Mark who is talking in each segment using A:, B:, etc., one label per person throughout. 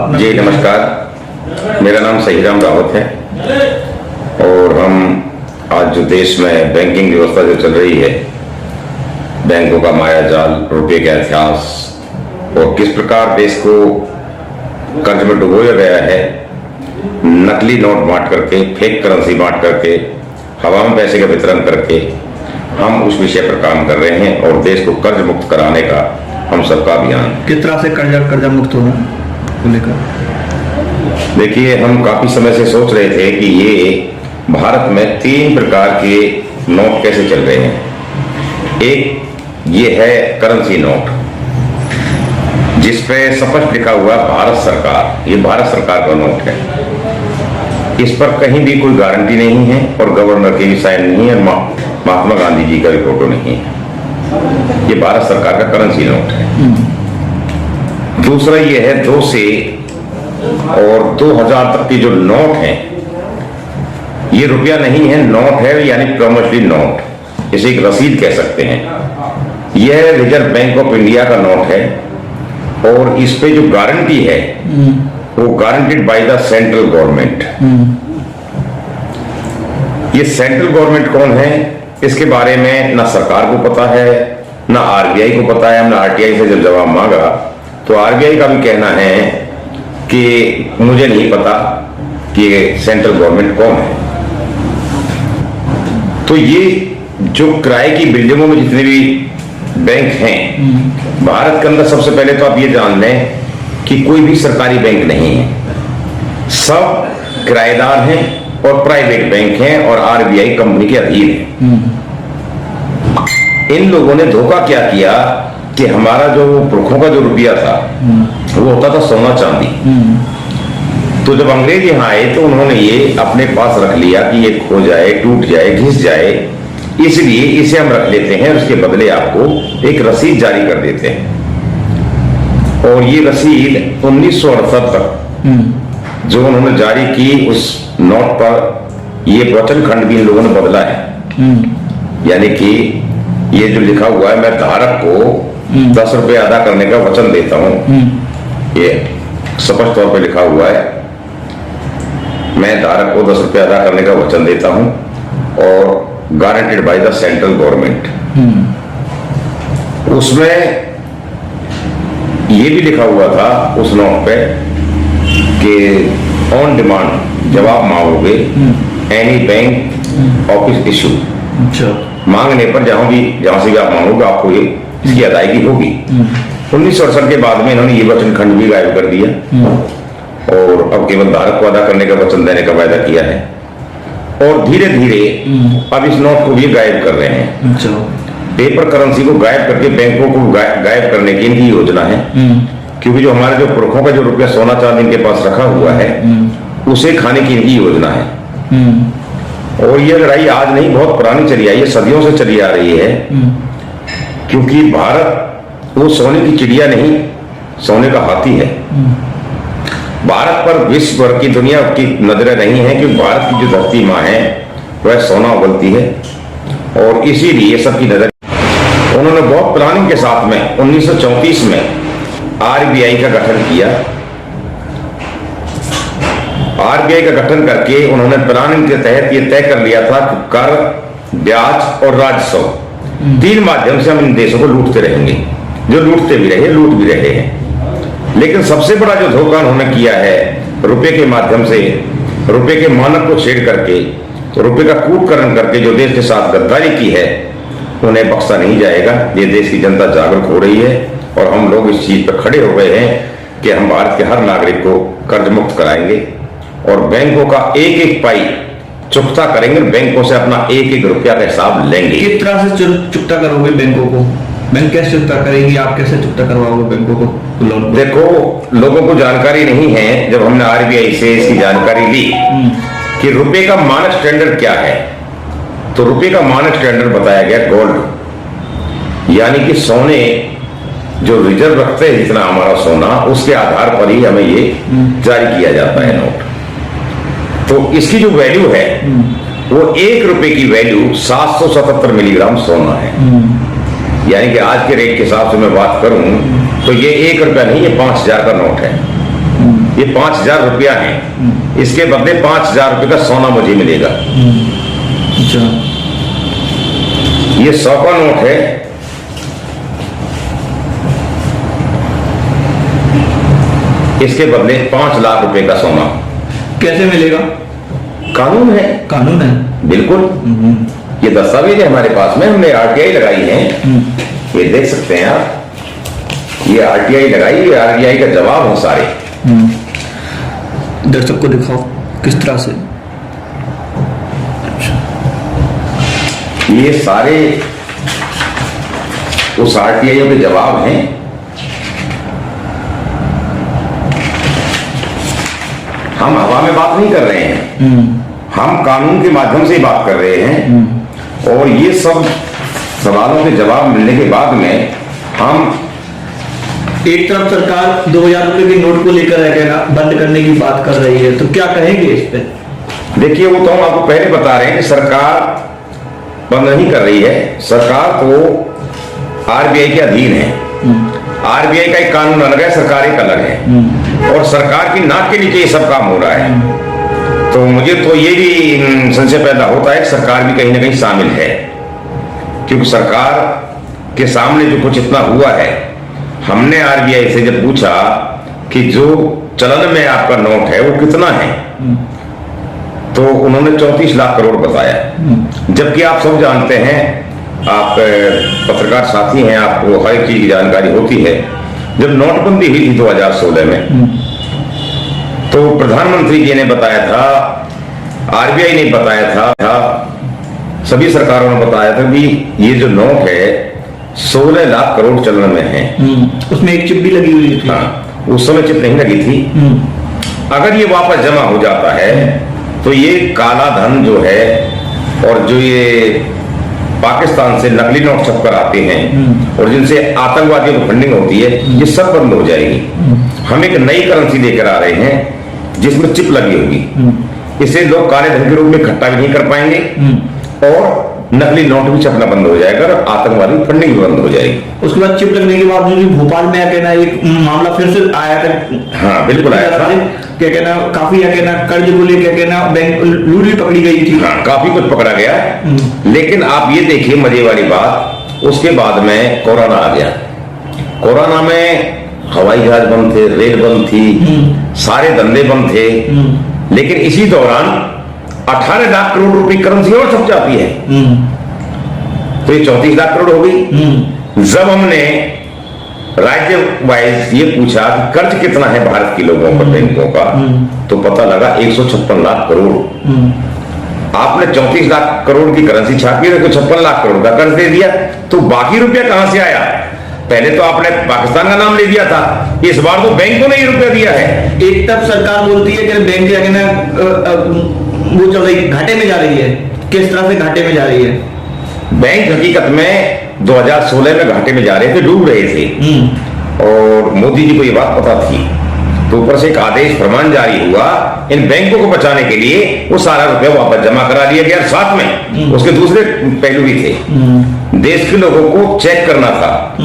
A: जी नमस्कार, मेरा नाम सहीराम रावत है और हम आज जो देश में बैंकिंग व्यवस्था जो चल रही है, बैंकों का मायाजाल, रुपये का इतिहास और किस प्रकार देश को कर्ज में डुबोया गया है, नकली नोट बांट करके, फेक करेंसी बांट करके, हवा में पैसे का वितरण करके हम उस विषय पर काम कर रहे हैं और देश को कर्ज मुक्त कराने का हम सबका अभियान।
B: किस तरह से कर्जा मुक्त होना को लेकर?
A: देखिए, हम काफी समय से सोच रहे थे कि ये भारत में 3 प्रकार के नोट कैसे चल रहे हैं। एक ये है करेंसी नोट, जिसपे स्पष्ट लिखा हुआ भारत सरकार, ये भारत सरकार का नोट है। इस पर कहीं भी कोई गारंटी नहीं है और गवर्नर की भी साइन नहीं है, महात्मा गांधी जी का भी फोटो नहीं है। ये भारत सरकार का करेंसी नोट है। दूसरा ये है 2 से और 2000 तक की जो नोट है, ये रुपया नहीं है, नोट है, यानी प्रॉमिसरी नोट, इसे एक रसीद कह सकते हैं। यह रिजर्व बैंक ऑफ इंडिया का नोट है और इस पे जो गारंटी है वो guaranteed by the central government. ये सेंट्रल गवर्नमेंट कौन है, इसके बारे में ना सरकार को पता है, ना आरबीआई को पता है। हमने आरटीआई से जब जवाब मांगा तो आरबीआई का भी कहना है कि मुझे नहीं पता कि सेंट्रल गवर्नमेंट कौन है। तो ये जो किराए की बिल्डिंगों में जितने भी बैंक हैं भारत के अंदर, सबसे पहले तो आप ये जान लें कि कोई भी सरकारी बैंक नहीं है, सब किराएदार हैं और प्राइवेट बैंक हैं और आरबीआई कंपनी के अधीन है। इन लोगों ने धोखा क्या किया कि हमारा जो पुरखों का जो रुपया था वो होता था सोना चांदी। तो जब अंग्रेज यहाँ आए तो उन्होंने ये अपने पास रख लिया कि ये खो जाए, टूट जाए, घिस जाए, इसलिए इसे हम रख लेते हैं, उसके बदले आपको एक रसीद जारी कर देते हैं। और ये रसीद 1968 तक जो उन्होंने जारी की, उस नोट पर ये वचन खंड भी इन लोगों ने बदला है। यानी कि ये जो लिखा हुआ है, मैं धारक को 10 रुपए अदा करने का वचन देता हूं, ये स्पष्ट तौर पे लिखा हुआ है, मैं धारक को 10 रुपए अदा करने का वचन देता हूं और guaranteed by the central government. उसमें ये भी लिखा हुआ था उस नोट पे कि ऑन डिमांड जब आप मांगोगे, एनी बैंक ऑफिस इशू, मांगने पर जहां से भी आप मांगोगे आपको ये इसकी अदायगी होगी। 1968 के बाद में इन्होंने ये वचन खंड भी गायब कर दिया और अब केवल धारक को अदा करने का वचन देने का वायदा किया है और धीरे धीरे अब इस नोट को भी गायब कर रहे हैं। पेपर करेंसी को गायब करके बैंकों को गायब करने की इनकी योजना है, क्योंकि जो हमारे जो पुरखों का जो रुपया सोना चांदी इनके पास रखा हुआ है उसे खाने की इनकी योजना है। और ये लड़ाई आज नहीं, बहुत पुरानी चली आई है, सदियों से चली आ रही है। क्योंकि भारत वो सोने की चिड़िया नहीं, सोने का हाथी है। भारत पर विश्व भर की दुनिया की नजरें नहीं है कि भारत की जो धरती माँ है वह सोना उगलती है और इसीलिए सबकी नजर। उन्होंने बहुत प्लानिंग के साथ में 1934 में आरबीआई का गठन किया। आरबीआई का गठन करके उन्होंने प्लानिंग के तहत यह तय कर लिया था कि कर, ब्याज और राजस्व 3 माध्यम से हम इन देशों को लूटते रहेंगे, जो लूटते भी रहे, लूट भी रहे हैं। लेकिन सबसे बड़ा जो धोखा उन्होंने किया है, रुपए के माध्यम से, रुपए के मानक को छेड़ करके, रुपए का कूटकरण करके जो देश के साथ गद्दारी की है, उन्हें बख्शा नहीं जाएगा। ये देश की जनता जागरूक हो रही है और हम लोग इस चीज पर खड़े हो गए हैं कि हम भारत के हर नागरिक को कर्ज मुक्त कराएंगे और बैंकों का एक एक पाई चुकता करेंगे, बैंकों से अपना एक एक रुपया का हिसाब लेंगे।
B: किस तरह से चुकता करोगे बैंकों को? बैंक कैसे चुकता करेगी? आप कैसे चुकता करवाओगे बैंकों को लोन?
A: देखो, लोगों को जानकारी नहीं है। जब हमने आरबीआई से इसकी जानकारी ली कि रुपए का मानक स्टैंडर्ड क्या है, तो रुपए का मानक स्टैंडर्ड बताया गया गोल्ड, यानी कि सोने जो रिजर्व रखते हैं, जितना हमारा सोना, उसके आधार पर ही हमें ये जारी किया जाता है नोट। तो इसकी जो वैल्यू है वो 1 रुपए की वैल्यू 777 मिलीग्राम सोना है। यानी कि आज के रेट के हिसाब से मैं बात करूं तो ये 1 रुपया नहीं, ये 5000 का नोट है। ये 5,000 रुपया है, इसके बदले 5,000 रुपये का सोना मुझे मिलेगा।
B: अच्छा,
A: ये 100 का नोट है, इसके बदले 5 लाख रुपए का सोना।
B: कैसे मिलेगा?
A: कानून है।
B: कानून है,
A: बिल्कुल। ये दस्तावेज है हमारे पास में, हमने आरटीआई लगाई है, ये देख सकते हैं आप, ये आरटीआई लगाई, ये आरटीआई का जवाब है सारे।
B: दर्शक को दिखाओ किस तरह से।
A: ये सारे उस आरटीआई के जवाब हैं। हम हवा में बात नहीं कर रहे हैं, हम कानून के माध्यम से ही बात कर रहे हैं। और ये सब सवालों के जवाब मिलने के बाद में हम,
B: एक तरफ सरकार 2,000 रुपए के नोट को लेकर बंद करने की बात कर रही है, तो क्या कहेंगे इस पे?
A: देखिए, वो तो हम आपको पहले बता रहे हैं कि सरकार बंद नहीं कर रही है, सरकार तो आरबीआई के अधीन है। आरबीआई का एक कानून अलग है, सरकार एक अलग है, और सरकार की नाक के नीचे ये सब काम हो रहा है। तो मुझे तो ये भी संशय पैदा होता है कि सरकार भी कहीं ना कहीं शामिल है, क्योंकि सरकार के सामने जो कुछ इतना हुआ है। हमने आरबीआई से जब पूछा कि जो चलन में आपका नोट है वो कितना है, तो उन्होंने 34 लाख करोड़ बताया। जबकि आप सब जानते हैं, आप पत्रकार साथी हैं, आपको हर एक चीज की जानकारी होती है। जब नोटबंदी हुई थी 2016 में, तो प्रधानमंत्री जी ने बताया था, आरबीआई ने बताया था, सभी सरकारों ने बताया था कि ये जो नोट है 16 लाख करोड़ चलन में है।
B: उसमें एक चिप भी लगी हुई थी।
A: हाँ, उस समय चिप नहीं लगी थी। अगर ये वापस जमा हो जाता है तो ये काला धन जो है, और जो ये पाकिस्तान से नकली नोट छपकर आते हैं और जिनसे आतंकवादियों को फंडिंग होती है, ये सब बंद हो जाएगी। हम एक नई करेंसी लेकर आ रहे हैं जिसमें चिप लगी होगी। इसे लोग काले धन के रूप में इकट्ठा भी नहीं कर पाएंगे, और नकली नोट भी छपना बंद हो जाएगा, और आतंकवादी फंडिंग भी बंद हो जाएगी।
B: उसके बाद चिप लगने के बाद जो भोपाल में कहना एक मामला फिर से आया था।
A: हाँ, बिल्कुल आया था।
B: क्या कहना, काफी कहना कर्ज को लेकर कहना बैंक लूट भी पकड़ी गई थी।
A: हाँ, काफी कुछ पकड़ा गया। लेकिन आप ये देखिए मजे वाली बात, उसके बाद में कोरोना आ गया। कोरोना में हवाई जहाज बंद थे, रेल बंद थी, सारे धंधे बंद थे। लेकिन इसी दौरान 18 लाख करोड़ रुपए करेंसी और छप जाती है, तो ये 34 लाख करोड़ हो गई। जब हमने राज्य वाइज ये पूछा कि कर्ज कितना है भारत के लोगों का, बैंकों का, तो पता लगा 156 लाख करोड़। आपने 34 लाख करोड़ की करेंसी छापी है, तो 56 लाख करोड़ का कर्ज दे दिया, तो बाकी रुपया कहां से आया? पहले तो आपने पाकिस्तान का नाम ले दिया था, इस बार तो बैंकों ने ही रुपया दिया है।
B: एक तरफ सरकार बोलती है कि बैंक वो चल रही घाटे में जा रही है। किस तरह से घाटे में जा रही है?
A: बैंक हकीकत में 2016 में घाटे में जा रहे थे, डूब रहे थे, और मोदी जी को ये बात पता थी। तो ऊपर से एक आदेश फरमान जारी हुआ इन बैंकों को बचाने के लिए, वो सारा रुपया वापस जमा करा दिया गया। साथ में उसके दूसरे पहलू भी थे, देश के लोगों को चेक करना था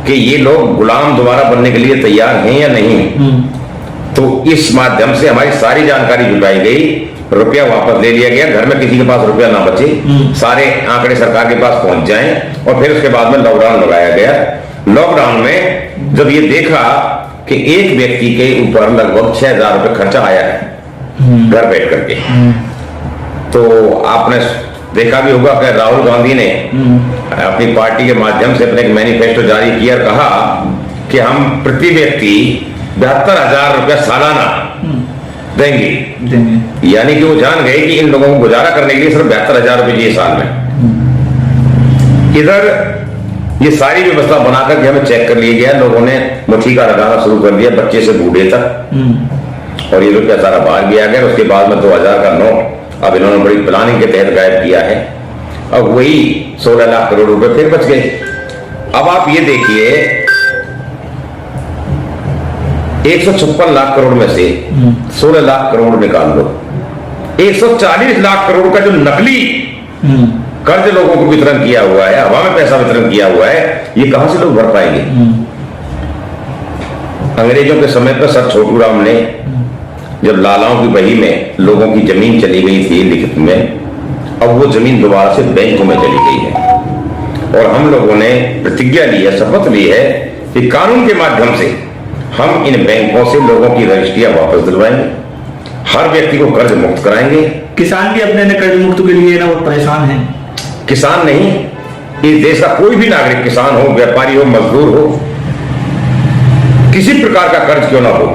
A: कि ये लोग गुलाम दोबारा बनने के लिए तैयार हैं या नहीं। तो इस माध्यम से हमारी सारी जानकारी जुटाई गई, रुपया वापस ले लिया गया, घर में किसी के पास रुपया ना बचे, सारे आंकड़े सरकार के पास पहुंच जाएं, और फिर उसके बाद में लॉकडाउन लगाया गया। लॉकडाउन में जब ये देखा कि एक व्यक्ति के ऊपर लगभग 6,000 रुपये खर्चा आया है घर बैठ करके, तो आपने देखा भी होगा कि राहुल गांधी ने अपनी पार्टी के माध्यम से अपने एक मैनिफेस्टो जारी किया, कहा कि हम प्रति व्यक्ति 72,000 रुपया सालाना देंगे। यानी कि वो जान गए कि इन लोगों को गुजारा करने के लिए सिर्फ 72,000 रुपये चाहिए साल में। इधर ये सारी व्यवस्था बनाकर के हमें चेक कर लिया गया, लोगों ने मुट्ठी का लगाना शुरू कर दिया, बच्चे से बूढ़े तक, और ये रुपया सारा बाहर भी आ गया। उसके बाद में 2,000 का नोट अब इन्होंने बड़ी प्लानिंग के तहत गायब किया है। अब वही 16 लाख करोड़ रुपए फिर बच गए। अब आप ये देखिए, 156 लाख करोड़ में से 16 लाख करोड़ निकाल लो, 140 लाख करोड़ का जो नकली कर्ज लोगों को वितरण किया हुआ है, हवा में पैसा वितरण किया हुआ है, ये कहां से लोग भर पाएंगे? अंग्रेजों के समय पर सर छोटू राम ने जब लालाओं की बही में लोगों की जमीन चली गई थी लिखित में, अब वो जमीन दोबारा से बैंकों में चली गई है और हम लोगों ने प्रतिज्ञा ली है, शपथ ली है कि कानून के माध्यम से हम इन बैंकों से लोगों की रजिस्ट्रियां वापस दिलवाएंगे, हर व्यक्ति को कर्ज मुक्त कराएंगे।
B: किसान भी अपने कर्ज मुक्त के लिए ना बहुत परेशान है।
A: किसान नहीं, इस देश का कोई भी नागरिक, किसान हो, व्यापारी हो, मजदूर हो, किसी प्रकार का कर्ज क्यों ना हो,